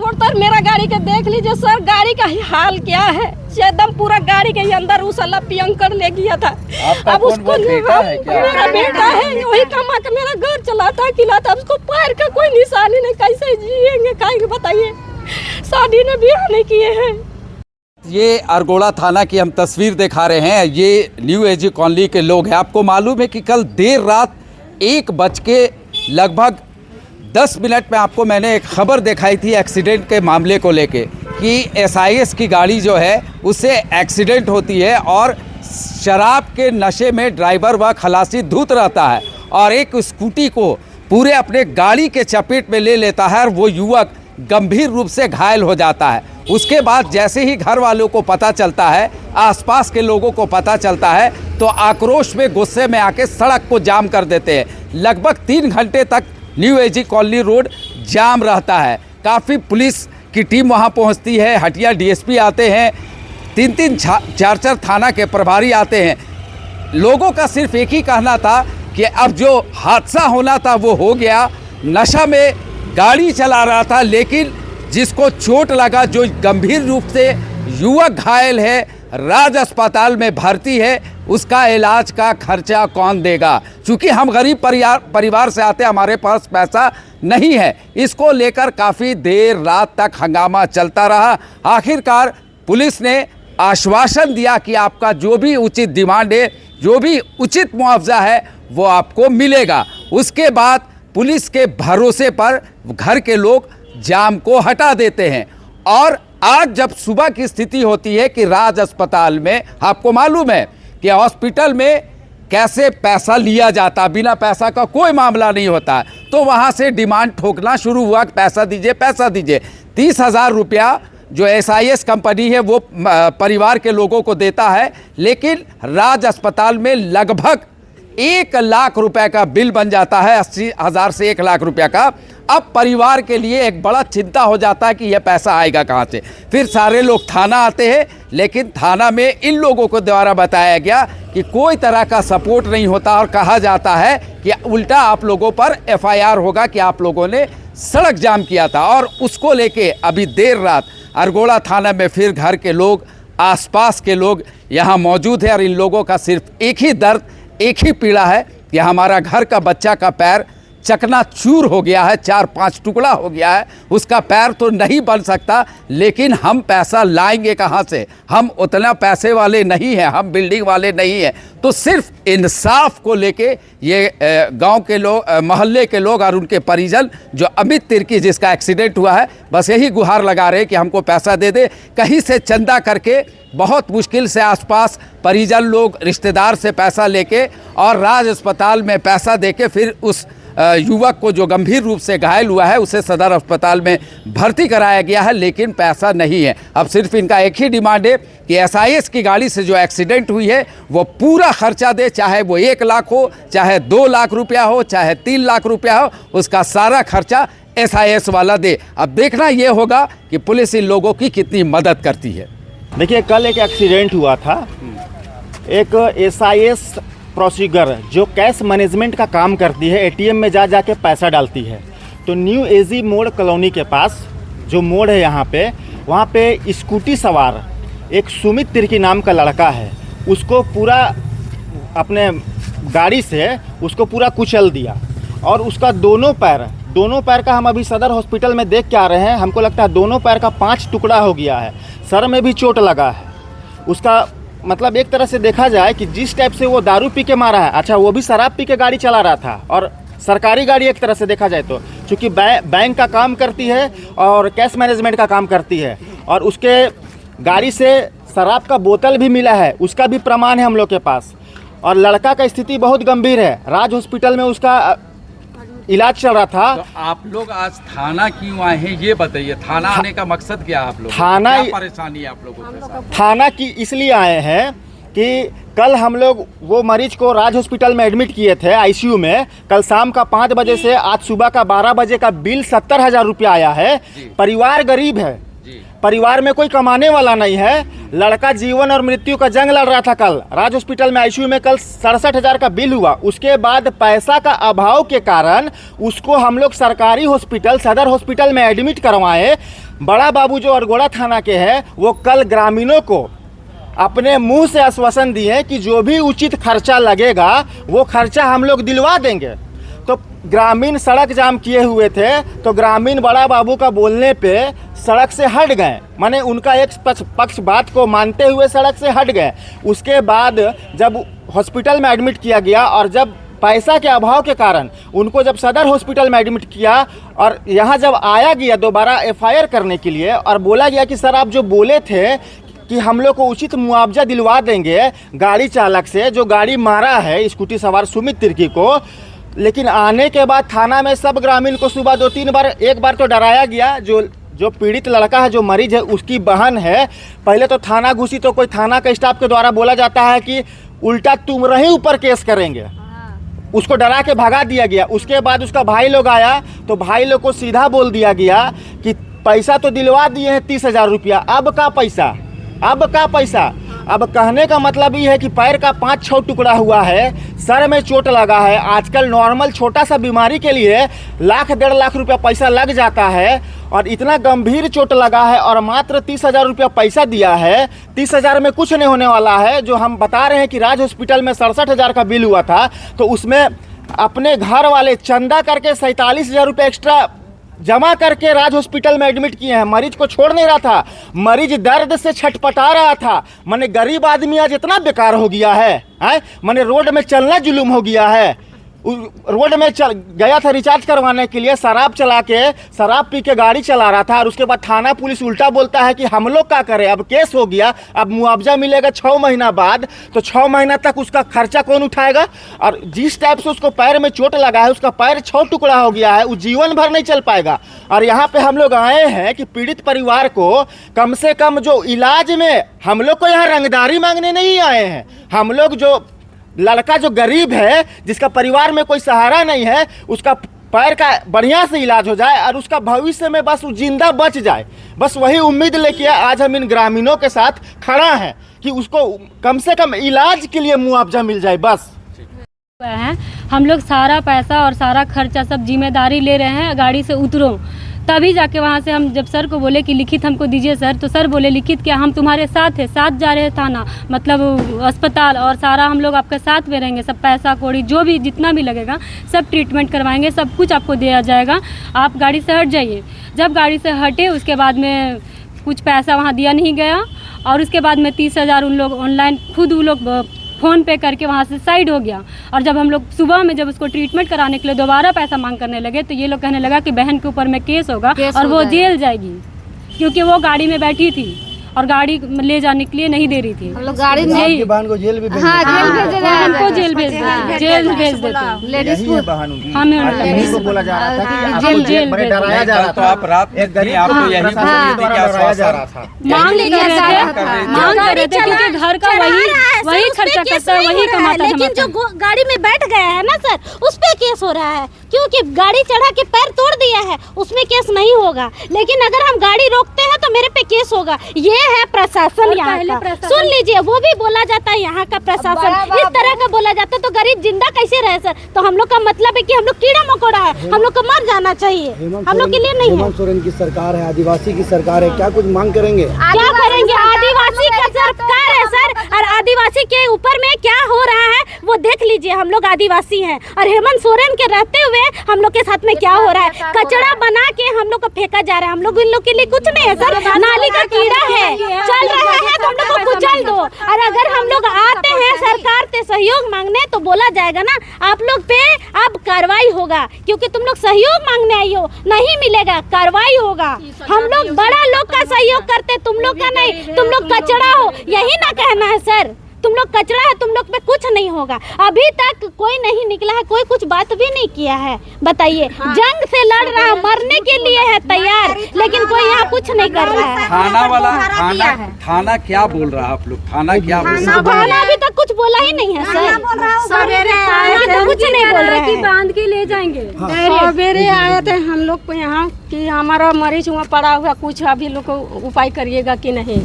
छोड़कर मेरा गाड़ी के देख लीजिए सर, गाड़ी का ही हाल क्या है, एकदम पूरा गाड़ी के अंदर उस अल्लाह पियंकर ले गया था। अब उसको मेरा बेटा है, वही कमा के मेरा घर चलाता खिलाता, उसको पैर का कोई निशानी नहीं, कैसे जिएंगे खाएंगे बताइए, शादी ने ब्याह नहीं किए हैं। ये अरगोड़ा थाना की हम तस्वीर दिखा रहे हैं, ये न्यू एजी कॉलोनी के लोग हैं। आपको मालूम है कि कल देर रात 1:10 में आपको मैंने एक खबर दिखाई थी एक्सीडेंट के मामले को लेके कि SIS की गाड़ी जो है उससे एक्सीडेंट होती है और शराब के नशे में ड्राइवर व खलासी धुत रहता है और एक स्कूटी को पूरे अपने गाड़ी के चपेट में ले लेता है और वो युवक गंभीर रूप से घायल हो जाता है। उसके बाद जैसे ही घर वालों को पता चलता है, आसपास के लोगों को पता चलता है, तो आक्रोश में गुस्से में आके सड़क को जाम कर देते हैं। लगभग 3 घंटे तक न्यू एजी कॉलोनी रोड जाम रहता है। काफ़ी पुलिस की टीम वहां पहुंचती है, हटिया DSP आते हैं, 3-3 4-4 थाना के प्रभारी आते हैं। लोगों का सिर्फ एक ही कहना था कि अब जो हादसा होना था वो हो गया, नशा में गाड़ी चला रहा था, लेकिन जिसको चोट लगा, जो गंभीर रूप से युवक घायल है, राज अस्पताल में भर्ती है, उसका इलाज का खर्चा कौन देगा? चूँकि हम गरीब परिवार से आते, हमारे पास पैसा नहीं है। इसको लेकर काफ़ी देर रात तक हंगामा चलता रहा। आखिरकार पुलिस ने आश्वासन दिया कि आपका जो भी उचित डिमांड है, जो भी उचित मुआवजा है, वो आपको मिलेगा। उसके बाद पुलिस के भरोसे पर घर के लोग जाम को हटा देते हैं। और आज जब सुबह की स्थिति होती है कि राज अस्पताल में, आपको मालूम है कि हॉस्पिटल में कैसे पैसा लिया जाता, बिना पैसा का कोई मामला नहीं होता, तो वहाँ से डिमांड ठोकना शुरू हुआ, पैसा दीजिए पैसा दीजिए। 30,000 रुपया जो SIS कंपनी है वो परिवार के लोगों को देता है, लेकिन राज अस्पताल में लगभग 1 लाख रुपए का बिल बन जाता है, 80,000 से 1 लाख रुपए का। अब परिवार के लिए एक बड़ा चिंता हो जाता है कि यह पैसा आएगा कहाँ से। फिर सारे लोग थाना आते हैं, लेकिन थाना में इन लोगों को द्वारा बताया गया कि कोई तरह का सपोर्ट नहीं होता और कहा जाता है कि उल्टा आप लोगों पर FIR होगा कि आप लोगों ने सड़क जाम किया था। और उसको लेके अभी देर रात अरगोड़ा थाना में फिर घर के लोग, आसपास के लोग यहाँ मौजूद है और इन लोगों का सिर्फ एक ही दर्द, एक ही पीड़ा है कि हमारा घर का बच्चा का पैर चकनाचूर हो गया है, 4-5 टुकड़ा हो गया है, उसका पैर तो नहीं बन सकता, लेकिन हम पैसा लाएंगे कहाँ से? हम उतना पैसे वाले नहीं हैं, हम बिल्डिंग वाले नहीं हैं। तो सिर्फ इंसाफ को लेके ये गांव के लोग, मोहल्ले के लोग और उनके परिजन, जो अमित तिर्की जिसका एक्सीडेंट हुआ है, बस यही गुहार लगा रहे कि हमको पैसा दे दे। कहीं से चंदा करके बहुत मुश्किल से आसपास परिजन लोग, रिश्तेदार से पैसा लेके और राज अस्पताल में पैसा देके फिर उस युवक को जो गंभीर रूप से घायल हुआ है उसे सदर अस्पताल में भर्ती कराया गया है, लेकिन पैसा नहीं है। अब सिर्फ इनका एक ही डिमांड है कि SIS की गाड़ी से जो एक्सीडेंट हुई है वो पूरा खर्चा दे, चाहे वो 1 लाख हो, चाहे 2 लाख रुपया हो, चाहे 3 लाख रुपया हो, उसका सारा खर्चा SIS वाला दे। अब देखना ये होगा कि पुलिस इन लोगों की कितनी मदद करती है। देखिए, कल एक एक्सीडेंट हुआ था, एक SIS प्रोसीगर जो कैश मैनेजमेंट का काम करती है, ATM में जा के पैसा डालती है। तो न्यू एजी मोड़ कॉलोनी के पास जो मोड़ है यहाँ पे, वहाँ पे स्कूटी सवार एक सुमित तिर्की नाम का लड़का है, उसको पूरा अपने गाड़ी से उसको पूरा कुचल दिया और उसका दोनों पैर का हम अभी सदर हॉस्पिटल में देख के आ रहे हैं। हमको लगता है दोनों पैर का 5 टुकड़ा हो गया है, सर में भी चोट लगा है। उसका मतलब एक तरह से देखा जाए कि जिस टाइप से वो दारू पी के मारा है, अच्छा वो भी शराब पी के गाड़ी चला रहा था, और सरकारी गाड़ी एक तरह से देखा जाए तो, चूँकि बैंक का काम करती है और कैश मैनेजमेंट का काम करती है, और उसके गाड़ी से शराब का बोतल भी मिला है, उसका भी प्रमाण है हम लोग के पास। और लड़का का स्थिति बहुत गंभीर है, राज हॉस्पिटल में उसका इलाज चल रहा था। तो आप लोग आज थाना क्यों आए हैं ये बताइए, थाना आने का मकसद क्या है आप लोगों को? थाना क्या परेशानी है आप लोगों के साथ? थाना की इसलिए आए हैं कि कल हम लोग वो मरीज को राज हॉस्पिटल में एडमिट किए थे ICU में। कल शाम का 5 बजे से आज सुबह का 12 बजे का बिल 70,000 रुपया आया है। परिवार गरीब है, परिवार में कोई कमाने वाला नहीं है। लड़का जीवन और मृत्यु का जंग लड़ रहा था। कल राज हॉस्पिटल में ICU में कल 67,000 का बिल हुआ। उसके बाद पैसा का अभाव के कारण उसको हम लोग सरकारी हॉस्पिटल सदर हॉस्पिटल में एडमिट करवाए। बड़ा बाबू जो अरगोड़ा थाना के हैं वो कल ग्रामीणों को अपने मुंह से आश्वासन दिए कि जो भी उचित खर्चा लगेगा वो खर्चा हम लोग दिलवा देंगे। तो ग्रामीण सड़क जाम किए हुए थे, तो ग्रामीण बड़ा बाबू का बोलने पे सड़क से हट गए, माने उनका एक पक्ष बात को मानते हुए सड़क से हट गए। उसके बाद जब हॉस्पिटल में एडमिट किया गया और जब पैसा के अभाव के कारण उनको जब सदर हॉस्पिटल में एडमिट किया और यहाँ जब आया गया दोबारा एफआईआर करने के लिए और बोला गया कि सर आप जो बोले थे कि हम लोग को उचित मुआवजा दिलवा देंगे गाड़ी चालक से जो गाड़ी मारा है स्कूटी सवार सुमित तिर्की को, लेकिन आने के बाद थाना में सब ग्रामीण को सुबह 2-3 बार, एक बार तो डराया गया। जो पीड़ित लड़का है, जो मरीज है, उसकी बहन है, पहले तो थाना घुसी तो कोई थाना के स्टाफ के द्वारा बोला जाता है कि उल्टा तुम रहे ऊपर केस करेंगे, उसको डरा के भगा दिया गया। उसके बाद उसका भाई लोग आया तो भाई लोग को सीधा बोल दिया गया कि पैसा तो दिलवा दिए हैं 30,000 रुपया, अब का पैसा, अब का पैसा। अब कहने का मतलब ये है कि पैर का 5-6 टुकड़ा हुआ है, सर में चोट लगा है। आजकल नॉर्मल छोटा सा बीमारी के लिए 1-1.5 लाख रुपया पैसा लग जाता है और इतना गंभीर चोट लगा है और मात्र 30,000 रुपया पैसा दिया है। 30,000 में कुछ नहीं होने वाला है। जो हम बता रहे हैं कि राज हॉस्पिटल में 67,000 का बिल हुआ था, तो उसमें अपने घर वाले चंदा करके 47,000 रुपये एक्स्ट्रा जमा करके राज हॉस्पिटल में एडमिट किए हैं। मरीज को छोड़ नहीं रहा था, मरीज दर्द से छटपटा रहा था। माने गरीब आदमी आज इतना बेकार हो गया है, माने रोड में चलना जुलूम हो गया है। रोड में गया था रिचार्ज करवाने के लिए, शराब पी के गाड़ी चला रहा था और उसके बाद थाना पुलिस उल्टा बोलता है कि हम लोग क्या करें, अब केस हो गया, अब मुआवजा मिलेगा 6 महीना बाद, तो 6 महीना तक उसका खर्चा कौन उठाएगा। और जिस टाइप से उसको पैर में चोट लगा है, उसका पैर 6 टुकड़ा हो गया है, वो जीवन भर नहीं चल पाएगा। और यहाँ पे हम लोग आए हैं कि पीड़ित परिवार को कम से कम जो इलाज में, हम लोग को यहाँ रंगदारी मांगने नहीं आए हैं। हम लोग जो लड़का जो गरीब है, जिसका परिवार में कोई सहारा नहीं है, उसका पैर का बढ़िया से इलाज हो जाए और उसका भविष्य में बस जिंदा बच जाए, बस वही उम्मीद लेके आज हम इन ग्रामीणों के साथ खड़ा हैं कि उसको कम से कम इलाज के लिए मुआवजा मिल जाए। बस हम लोग सारा पैसा और सारा खर्चा सब जिम्मेदारी ले रहे हैं, गाड़ी से उतरो। तभी जाके वहाँ से हम जब सर को बोले कि लिखित हमको दीजिए सर, तो सर बोले लिखित क्या, हम तुम्हारे साथ हैं, साथ जा रहे हैं थाना, मतलब अस्पताल, और सारा हम लोग आपके साथ में रहेंगे, सब पैसा कौड़ी जो भी जितना भी लगेगा सब ट्रीटमेंट करवाएंगे, सब कुछ आपको दिया जाएगा, आप गाड़ी से हट जाइए। जब गाड़ी से हटे उसके बाद में कुछ पैसा वहाँ दिया नहीं गया और उसके बाद में 30,000 उन लोग ऑनलाइन खुद वो लोग फ़ोन पे करके वहाँ से साइड हो गया। और जब हम लोग सुबह में जब उसको ट्रीटमेंट कराने के लिए दोबारा पैसा मांग करने लगे, तो ये लोग कहने लगा कि बहन के ऊपर में केस होगा और वो जेल जाएगी, क्योंकि वो गाड़ी में बैठी थी और गाड़ी ले जाने के लिए नहीं दे रही थी। हम लोग गाड़ी नहीं, बहन को जेल भी भेज देते, हमें बोला जा रहा था कि जेल जेल डराया जा रहा तो आप रात एक गरीब आपको यही डराया जा रहा था, मांग कर रहे थे क्योंकि घर का वही खर्चा करता है, वही कमाता है। लेकिन जो गाड़ी में बैठ गया है ना सर, उस पे केस हो रहा है, क्योंकि गाड़ी चढ़ा के पैर तोड़ दिया है, उसमें केस नहीं होगा। लेकिन अगर हम गाड़ी रोकते हैं तो मेरे पे केस होगा। ये है प्रशासन यहाँ का, सुन लीजिए, वो भी बोला जाता है यहाँ का प्रशासन इस तरह का बोला जाता है, तो गरीब जिंदा कैसे रहे सर। तो हम लोग का मतलब है कि हम लोग कीड़ा मकोड़ा है, हम लोग को मर जाना चाहिए, हम लोग के लिए नहीं है। हेमंत सोरेन की सरकार है, आदिवासी की सरकार है, क्या कुछ मांग करेंगे? क्या करेंगे, आदिवासी का सरकार है सर, और आदिवासी के ऊपर में क्या हो रहा है वो देख लीजिए। हम लोग आदिवासी हैं और हेमंत सोरेन के रहते हुए हम लोग के साथ में क्या हो रहा है, कचरा बना के हम लोग को फेंका जा रहा है। हम लोग इन लोग के लिए कुछ नहीं है सर, नाली का कीड़ा है, चल रहा है तो हम लोग को कुचल दो। और अगर हम लोग आते हैं सरकार से सहयोग मांगने तो बोला जाएगा ना आप लोग पे अब कार्रवाई होगा, क्योंकि तुम लोग सहयोग मांगने आई हो, नहीं मिलेगा, कार्रवाई होगा। हम लोग बड़ा लोग का सहयोग करते, तुम लोग का नहीं, तुम लोग कचरा हो, यही ना कहना है सर। तुम लोग कचरा है, तुम लोग पे कुछ नहीं होगा। अभी तक कोई नहीं निकला है, कोई कुछ बात भी नहीं किया है। बताइए, जंग से लड़ रहा है, मरने के लिए है तैयार, लेकिन कोई यहाँ कुछ नहीं कर रहा है। थाना वाला थाना क्या बोल रहा है? आप लोग थाना क्या बोल रहा है? थाना अभी तक कुछ बोला ही नहीं है सर, कुछ नहीं बोल रहे हैं। बांध के ले जाएंगे। सवेरे आए थे हम लोग को यहाँ कि हमारा मरीज वहाँ पड़ा हुआ, कुछ अभी लोग को उपाय करिएगा कि नहीं।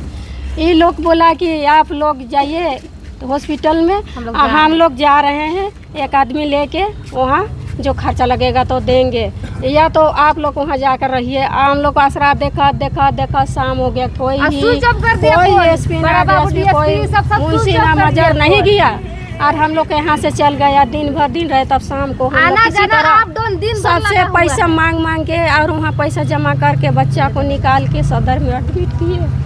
ये लोग बोला कि आप लोग जाइए हॉस्पिटल में, हम लोग जा रहे हैं, एक आदमी लेके वहाँ जो खर्चा लगेगा तो देंगे, या तो आप लोग वहाँ जाकर रहिए। हम लोग आसरा देखा देखा देखा शाम हो गया, कोई एसपी कोई मुंशी ना नजर नहीं गया, और हम लोग यहाँ से चल गया। दिन भर दिन रहे, तब शाम को हम लोग किसी तरह सबसे पैसा मांग मांग के और वहाँ पैसा जमा करके बच्चा को निकाल के सदर में एडमिट किए।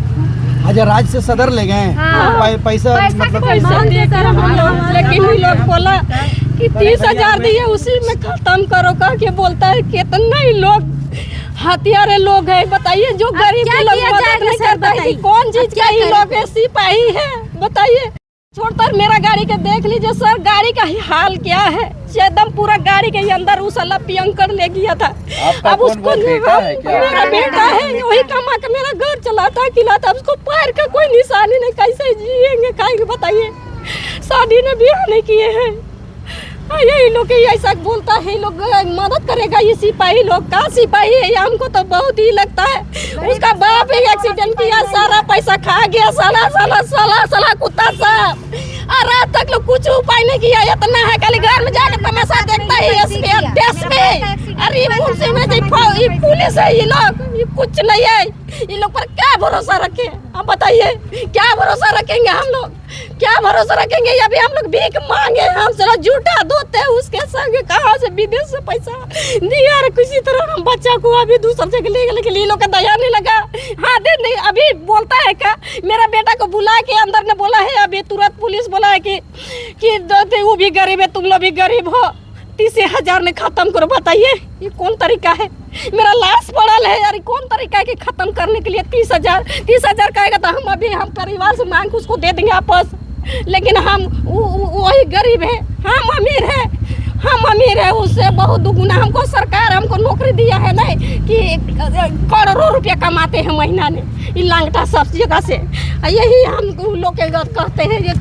अच्छा, राज्य से सदर ले गए? पैसा मतलब पैसा देकर हम लोग, लेकिन ये लोग बोला कि 30,000 दिए उसी में खत्म करो कह के बोलता है। कितना ही लोग हथियारे लोग हैं, बताइए, जो गरीब के लोग मदद नहीं करता है। कौन चीज का ही लोग सिपाही है, बताइए। छोड़कर मेरा गाड़ी के देख लीजिए सर, गाड़ी का हाल क्या है। एकदम पूरा गाड़ी के अंदर उस अल्लाह पियंकर ले गया था। अब उसको मेरा बेटा है, वही कमा के मेरा घर चलाता खिलाता, उसको पैर का कोई निशानी नहीं, कैसे जिएंगे खाएंगे बताइए। शादी ने ब्याह नहीं किए हैं, यही लोग ऐसा बोलता है। लोग मदद करेगा ये सिपाही लोग, का सिपाही है हमको तो बहुत ही लगता है। उसका बाप एक एक्सीडेंट किया, सारा पैसा खा गया, साला कुत्ता सब, और रात तक लोग कुछ उपाय नहीं किया। इतना है खाली घर में जाकर तमाशा देखता है देश में। अरे मुंशी में पुलिस है, ये लोग ये कुछ नहीं है। ये लोग पर क्या भरोसा रखे, आप बताइए, क्या भरोसा रखेंगे हम लोग, क्या भरोसा रखेंगे। अभी हम लोग भीख मांगे, हम चलो झूठा धोते उसके संग, कहाँ से विदेश से पैसा दिया किसी तरह हम बच्चा को अभी दूसरा जगह ले गए, लेकिन ये लोग का दया नहीं लगा। हाँ दे नहीं, अभी बोलता है क्या, मेरा बेटा को बुला के अंदर ने बोला है, अभी तुरंत पुलिस बोला है कि वो भी गरीब है, तुम लोग भी गरीब हो, 30,000 ने खत्म करो। बताइए ये कौन तरीका है, मेरा लाश पड़ल है यार, कौन तरीका है कि खत्म करने के लिए 30,000 कहेगा तो हम परिवार से मांग उसको दे देंगे आपस, लेकिन हम वही गरीब है, हम अमीर है, उससे बहुत दुगुना। हमको सरकार हमको नौकरी दिया है नहीं कि करोड़ों रुपया कमाते हैं महीना में, ये लांगटा सब जगह से। यही हम लोग कहते हैं ये